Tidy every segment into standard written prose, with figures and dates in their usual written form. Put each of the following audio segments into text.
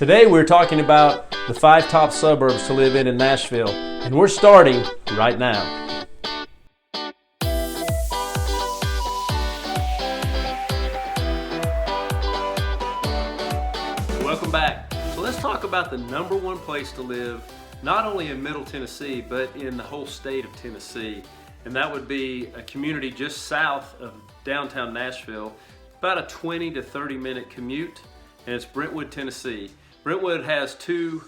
Today we're talking about the 5 top suburbs to live in Nashville, and we're starting right now. Welcome back. So let's talk about the number one place to live, not only in Middle Tennessee, but in the whole state of Tennessee. And that would be a community just south of downtown Nashville, about a 20 to 30 minute commute, and it's Brentwood, Tennessee. Brentwood has two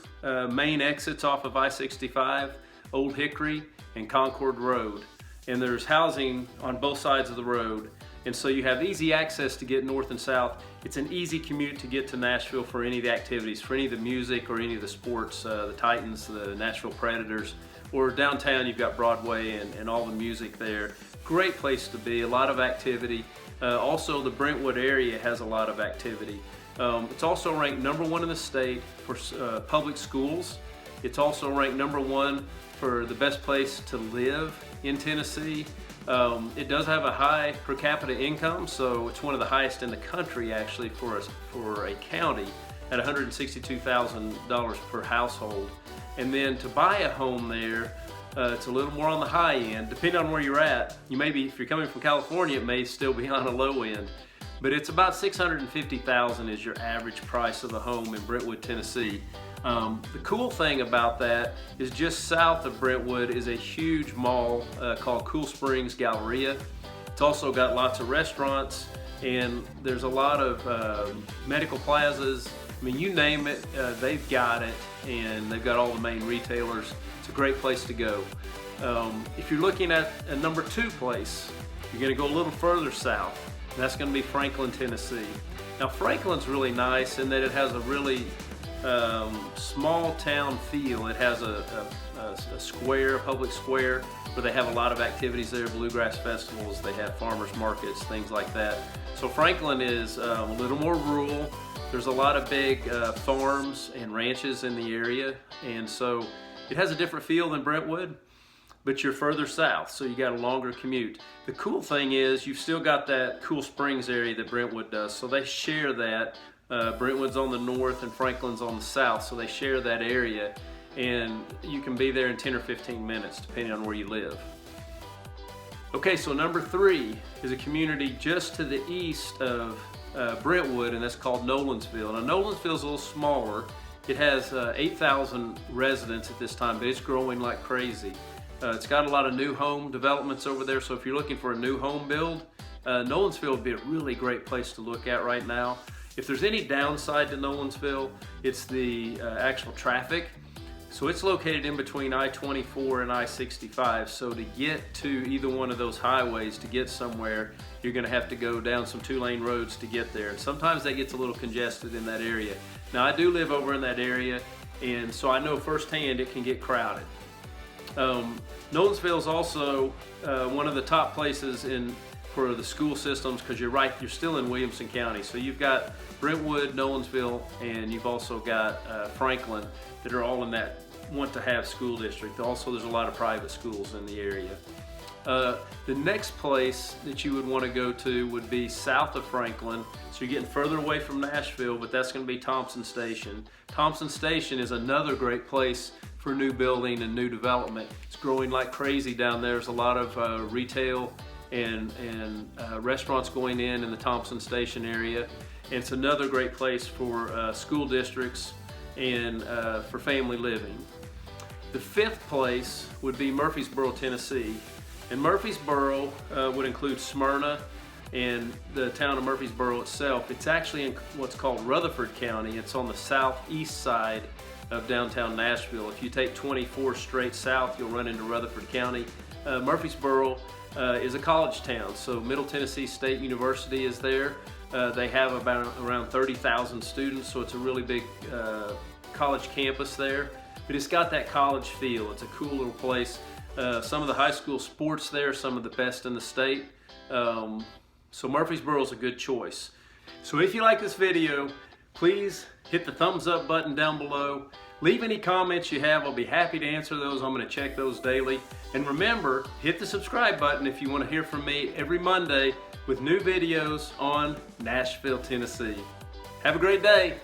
main exits off of I-65, Old Hickory and Concord Road. And there's housing on both sides of the road. And so you have easy access to get north and south. It's an easy commute to get to Nashville for any of the activities, for any of the music or any of the sports, the Titans, the Nashville Predators, or downtown you've got Broadway and all the music there. Great place to be, a lot of activity. Also the Brentwood area has a lot of activity. It's also ranked number 1 in the state for public schools. It's also ranked number 1 for the best place to live in Tennessee. It does have a high per capita income, so it's one of the highest in the country actually for a county at $162,000 per household. And then to buy a home there, it's a little more on the high end. Depending on where you're at, if you're coming from California, it may still be on a low end. But it's about $650,000 is your average price of a home in Brentwood, Tennessee. The cool thing about that is just south of Brentwood is a huge mall called Cool Springs Galleria. It's also got lots of restaurants, and there's a lot of medical plazas. I mean, you name it, they've got it, and they've got all the main retailers. It's a great place to go. If you're looking at a number 2 place, you're gonna go a little further south. And that's gonna be Franklin, Tennessee. Now Franklin's really nice in that it has a really small town feel. It has a square, a public square, where they have a lot of activities there, bluegrass festivals, they have farmers markets, things like that. So Franklin is a little more rural. There's a lot of big farms and ranches in the area, and so it has a different feel than Brentwood, but you're further south, so you got a longer commute. The cool thing is you've still got that Cool Springs area that Brentwood does, so they share that. Brentwood's on the north and Franklin's on the south, so they share that area, and you can be there in 10 or 15 minutes depending on where you live. Okay, so number 3 is a community just to the east of Brentwood, and that's called Nolensville. Now Nolensville's a little smaller. It has 8,000 residents at this time, but it's growing like crazy. It's got a lot of new home developments over there, so if you're looking for a new home build, Nolensville would be a really great place to look at right now. If there's any downside to Nolensville, it's the actual traffic. So it's located in between I-24 and I-65, so to get to either one of those highways to get somewhere, you're gonna have to go down some 2-lane roads to get there. And sometimes that gets a little congested in that area. Now I do live over in that area, and so I know firsthand it can get crowded. Nolensville is also one of the top places for the school systems, because you're still in Williamson County. So you've got Brentwood, Nolensville, and you've also got Franklin that are all in that want-to-have school district. Also, there's a lot of private schools in the area. The next place that you would want to go to would be south of Franklin. So you're getting further away from Nashville, but that's going to be Thompson Station. Thompson Station is another great place for new building and new development. It's growing like crazy down there. There's a lot of retail and restaurants going in the Thompson Station area. And it's another great place for school districts and for family living. The 5th place would be Murfreesboro, Tennessee. And Murfreesboro would include Smyrna and the town of Murfreesboro itself. It's actually in what's called Rutherford County. It's on the southeast side of downtown Nashville. If you take 24 straight south, you'll run into Rutherford County. Murfreesboro is a college town, so Middle Tennessee State University is there. They have around 30,000 students, so it's a really big college campus there. But it's got that college feel. It's a cool little place. Some of the high school sports there, some of the best in the state. So Murfreesboro is a good choice. So if you like this video, please hit the thumbs up button down below. Leave any comments you have. I'll be happy to answer those. I'm going to check those daily. And remember, hit the subscribe button if you want to hear from me every Monday with new videos on Nashville, Tennessee. Have a great day.